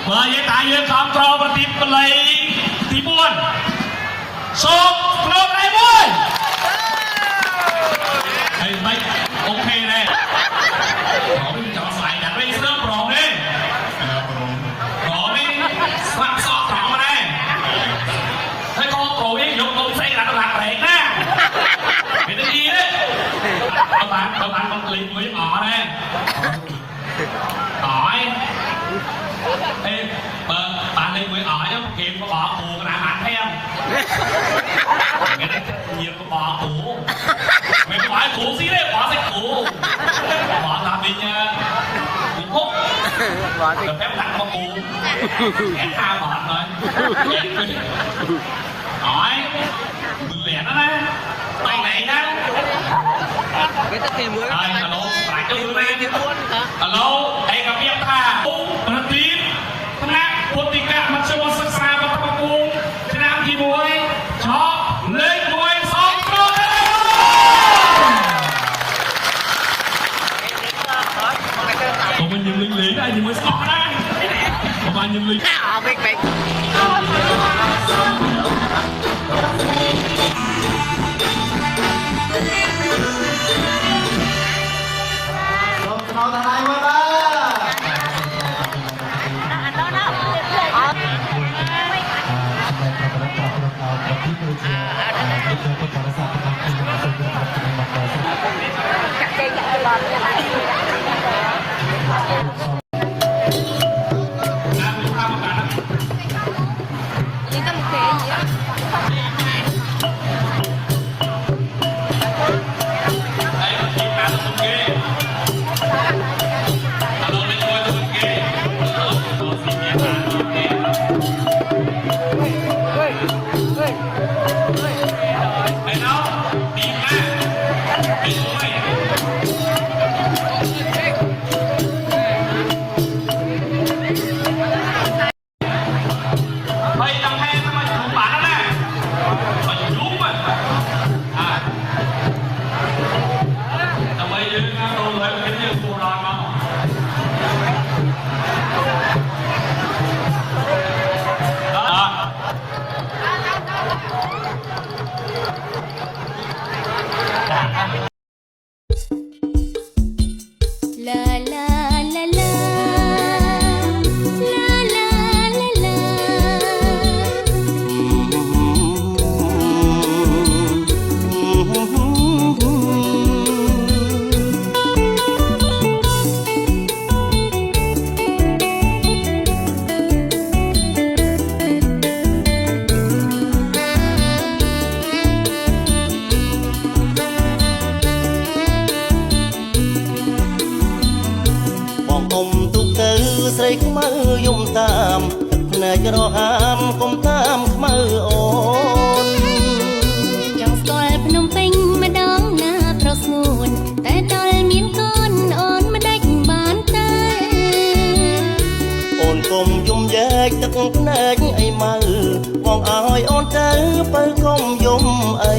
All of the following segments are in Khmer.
Với tại dương khám trò và tìm lấy tí buồn sốt lương này buồn thầy bách ok này có mình cho xoay đặt đây sớm rộng đi có đi soạn sọ trọ mà đây thế con cổ ấy dùng công xây là nó lạc rệt nè cái thứ gì đấy các bạn con lính với ỏ đây hỏi ê bạn lên với ỏi đó kìm có bỏ tù cái nào bạn thấy không cái đấy nhiều có bỏ tù mày có bỏ tù gì đấy bỏ sách tù bỏ làm đi nha cũng hút được phép tặng có tù ép tha bỏ rồi hỏi mừng lẻ đó nè mày này nhá cái tất kỳ mới alo lại cho người này alo đây gặp em tha bật tiếngคนติกะมัชวศึกษาปฐมภูมิชนะที่มวยชอบเล่นมวยสองโปรผมมันยังลิงๆได้ยังไม่สอบได้ผมมันยังลิงเราทนายมาบ้า ហាមកុំតាមខ្មៅអូនចង់ស្គាល់ភ្នំពេញម្ដងណាប្រស្ងួនតែដល់មានកូនអូនមិនដេចបានទេអូនកុំយំយ៉ែកទឹកភ្នែកអីម៉ៅបងឲ្យអូនទៅបើកុំយំអី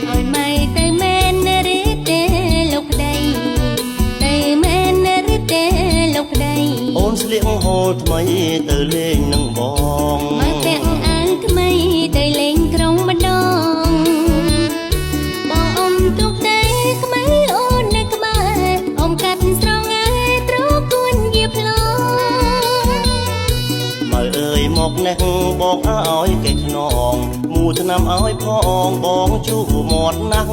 ឲ្យម៉ៃទៅមែនឬទេលោកប្តីទៅមែនឬទេលោកប្តីអូនស្លៀកហូលថ្មីទៅលេងនឹងបងមកពាក់អាវថ្មីទៅលេងក្រុងម្ដងបងអ៊ំទុកតែខ្មៅអូននៅក្បែរអ៊ំកាត់ស្រងឯត្រគួនជាផ្លងមើលអើយមកនេះបងឲ្យគេខ្នងមូឆ្នាំឲ្យផងបងជូមាត់ណាស់ធ្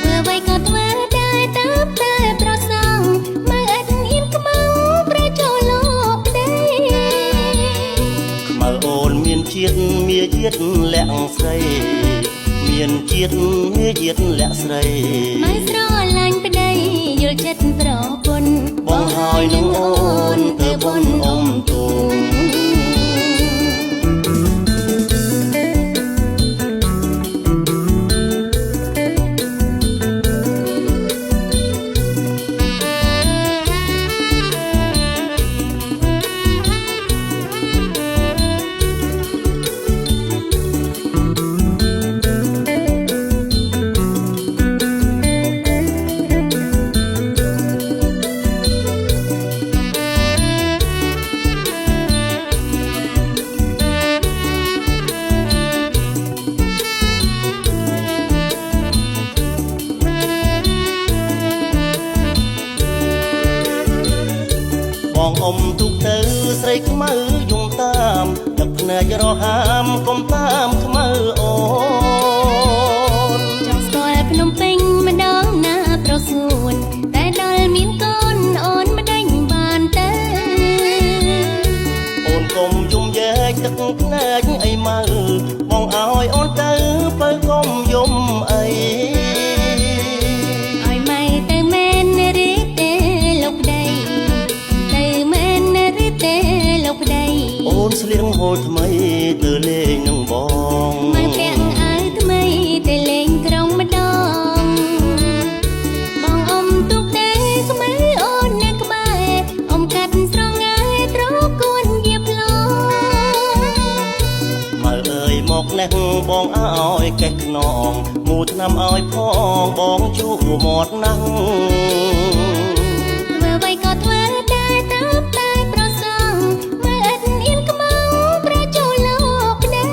វើអ្វីក៏ធ្វើដែរតែប្រសងមើលអត់ហ៊ានក្បៅប្រចូលលោកប្តីខ្មៅអូនមានជាតិមាជាតិលាក់ស្រីមានជាតិមាជាតិលាក់ស្រីមិនស្រឡាញ់ប្តីយល់ចិត្តប្រពន្ធបងហើយនឹងអូនទៅបុណ្យអុំទូងបងអ៊ំទុកទៅស្រីខ្មៅយំតាមទឹកភ្នែករហាមកុំតាមខ្មៅអូនចង់ស្គាល់ភ្នំពេញម្ដងណាប្រសួនតែដល់មានកូនអូនមិនដេញបានទេអូនកុំយំយ៉ែកទឹកភ្នែកអីម៉ៅបងឲ្យអូនទៅបើកុំយំអីឲ្យម៉ៃទៅមែនឬទេលោកប្តីទៅមែនឬទេលោកប្តីអូនស្លៀកហូលថ្មីទៅលេងនឹងបងមកពាក់អាវថ្មីទៅលេងក្រុងម្ដងបងអ៊ំទុកតែខ្មៅអូននៅក្បែរអ៊ំកាត់ស្រងឯត្រគួនជាផ្លងមើលអើយមកនេះបងឲ្យកេះខ្នងមូឆ្នាំឲ្យផងបងជួបមាត់ណាស់ធ្វើអ្វីក៏ធ្វើដែរតែប្រសងមើលអត់ហ៊ានក្បៅប្រចូលលោកប្តី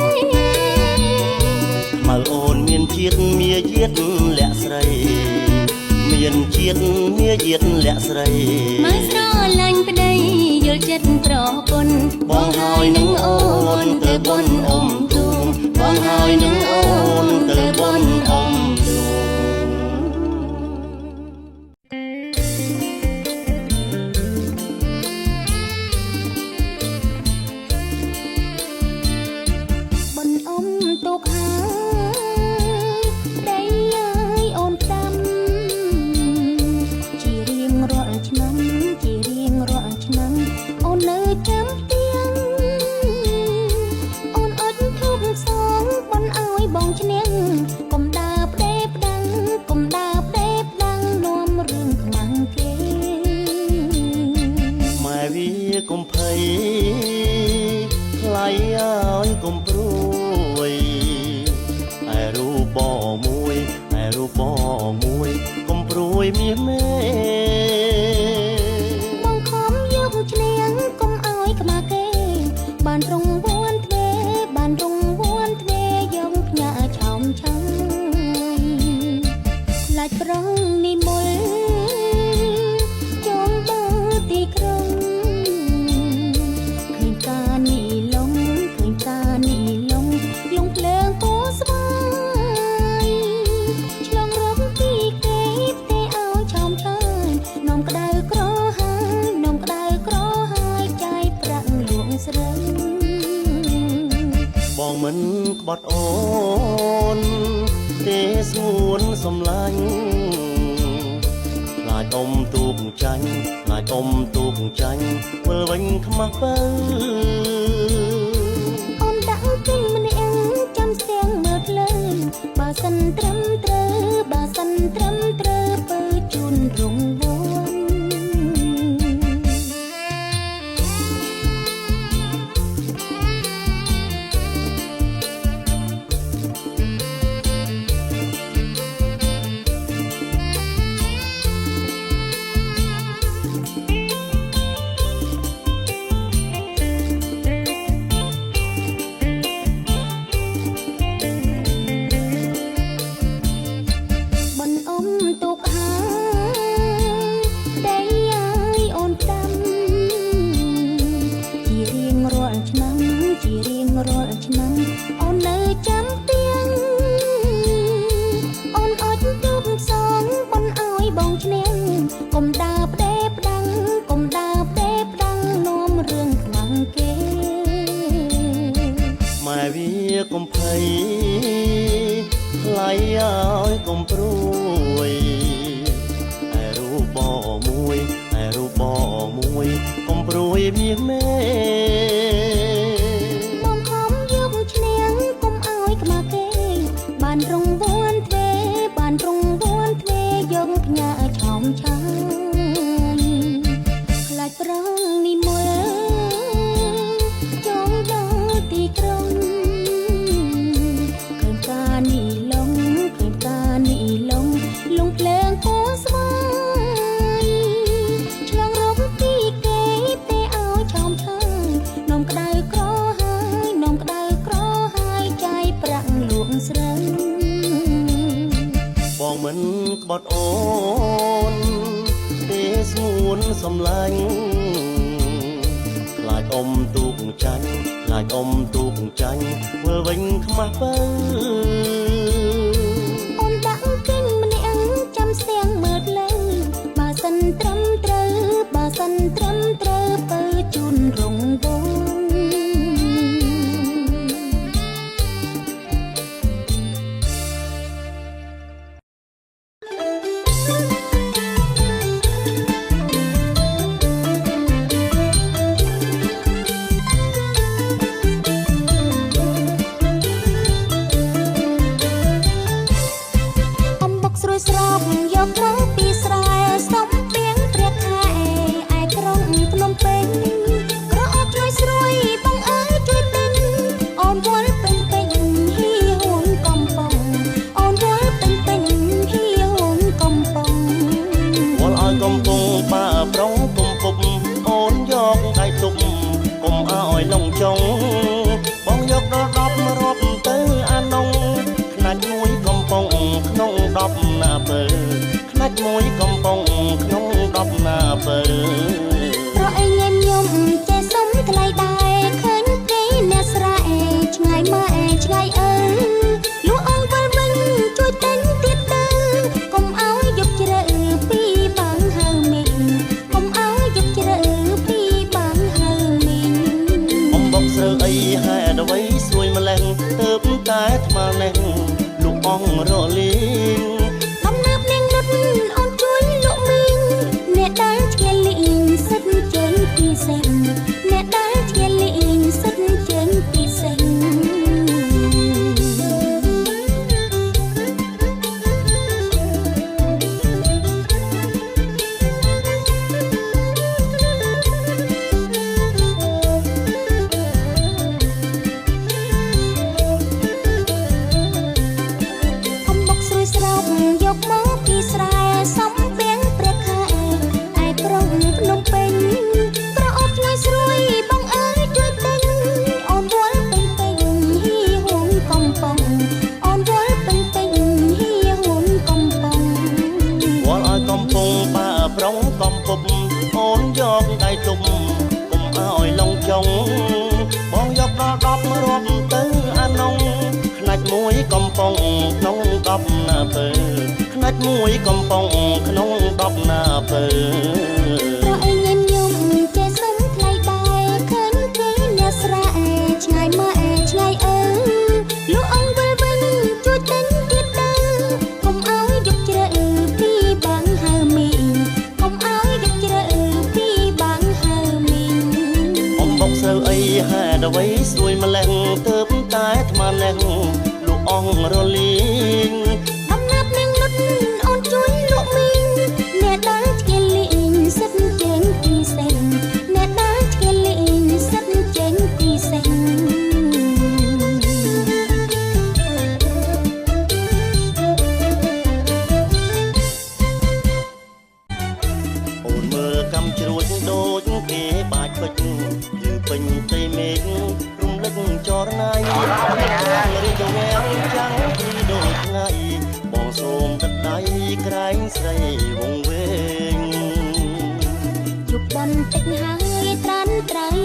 មើលអូនមានជាតិមាជាតិលាក់ស្រីមានជាតិមាជាតិលាក់ស្រីមកស្រឡាញ់ប្តីយល់ចិត្តប្រពន្ធបងហើយនឹងអូនទៅបុណ្យអុំទូងបងហើយនឹងអូនទៅបុណ្យអុំទូងបុណ្យអុំទូកហើយប្តីអើយអូនតាមជារៀងរាល់ឆ្នាំអូននៅចាំទៀងអូនអត់ធំសងបុណ្យឲ្យបងឈ្នះកុំដើរផ្ដេផ្ដាំងនាំរឿងខ្មាំងគេម៉ែវាកុំភ័យថ្លៃឲ្យកុំព្រួយឯរូបបងមួយកុំព្រួយមាសមេបងខំយកឈ្នះកុំឲ្យខ្មាស់គេបានរង្វាន់ទ្វេយកផ្ញើឆោមឆាំខ្លាចប្រងនិមលចងបើទីក្រុងឃើញតានីឡុងលងភ្លើងពោស្វាយឆ្លងរំទីគេទេឲ្យឆោមឆាយនាំក្តៅក្រហើយចាយប្រាក់លួងស្រីបងមិនក្បត់អូនទេស្ងួនសំឡាញ់ខ្លាច ចអ៊ំទូកចាញ់ខ្លាចអ៊ំទូកចាញ់វិលវិញខ្មាស់បើអូនដាក់គិញម្នាក់ចាំស្ទាំងមើលភ្លើងបើសិនត្រឹមត្រូវបើសិនត្រឹមត្រូវបើជូនរង្វាន់កុំភ័យថ្លៃឲ្យកុំព្រួយឯរូបបងមួយកុំព្រួយមាសមេបងខំយកឈ្នះកុំឲ្យខ្មាស់គេបានរង្វាន់ទ្វេយកផ្ញើឆោមឆាយខ្លាចប្រងនិមលចង់ដល់ទីក្រុងលងភ្លើងពណ៌ស្វាយឆ្លងរកទីគេទេឲ្យឆោមឆាយនំក្តៅក្រហើយចាយប្រាក់លួងស្រីបងមិនក្បត់អូនទេស្ងួនសំឡាញ់ខ្លាចអ៊ំទូកចាញ់វិលវិញខ្មាស់បើបើសិនត្រឹមត្រូវបើជូនរង្វាន់អំបុកស្រួយស្រោបយកត្រង់ពីស្រែសុំពីងព្រះខែឯក្រុងភ្នំពេញក្រអូបជួយស្រួយបងអើយជួយទិញអូនវល់ពេញហ៊ីហ៊ូនកំប៉ុងអូនវល់ពេញហ៊ីហ៊ូនកំប៉ុងវល់ឲ្យកំពុងបាប្រងគុំពុកអូនយកដៃទុកកុំឲ្យលងចុងបងយកដល់10រាប់ទៅអានងខ្នាច់មួយកំប៉ុងក្នុង10ណាពើខ្នាច់មួយកំប៉ុងក្នុង10ណាពើប្រអីញញញុំចេះសុំថ្លៃដែរឃើញគេអ្នកស្រែឆ្ងាយម៉ែឆ្ងាយអើលក់អង្គវិលវិញជួយទិញទៀតទៅកុំឲ្យយកជ្រើពីបាំងហៅមីងកុំឲ្យយកជ្រើពីបាំងហៅមីងអំបុកស្រើអីហេតុអ្វីស្រួយម្លេះទៅតែថ្មនេះលក់អង្គរលីងដំណើបនាងនុតអូនជួយលក់មីងអ្នកដែលឆ្កែលីងសិតចេញពីសេងអ្នកដែលឆ្កែលីងសិតចេញពីសេងអំបុកស្រួយស្រោបយកមកពីស្រែសំពីងព្រះខែឯក្រុងភ្នំពេញក្រអូបឆ្ងាយស្រួយបងអើយជួយទិញអូនវល់ពេញហ៊ីហ៊ូនកំប៉ុងអូនវល់ពេញហ៊ីហ៊ូនកំប៉ុងវល់ឲ្យកំពុងបាប្រងកំពុកអូនយកដៃទុកកុំឲ្យលងចុងបងយកដល់10រាប់ទៅអានងខ្នាច់មួយកំប៉ុងក្នុង10ណាពើខ្នាច់មួយកំប៉ុងក្នុង10ណាពើប្រអីញញញុំចេះសុំថ្លៃដែរឃើញគេអ្នកស្រែឆ្ងាយម៉ែឆ្ងាយអើលក់អង្គវិលវិញជួយទិញទៀតទៅកុំឲ្យយកជ្រើពីបាំងហៅមីង អ្វីស្រួយម្លេះទៅតែថ្មណែងលក់អងរលីងអំណាចនាងនុតអូនជួយលក់មីងអ្នកដើរឆ្កែលេងសិតចេញពីសេងអ្នកដើរឆ្កែលេងសិតចេញពីសេងអូនមើលកំជ្រួចដូចគេបាច់ពេជ្រឬពេញទេមេឃរំលឹកចរណៃរីកវែងចាំងពីដូចថ្ងៃបងសូមទឹកដៃក្រែងស្រីវងវែងជប់បន្តិចហើយត្រានត្រៃ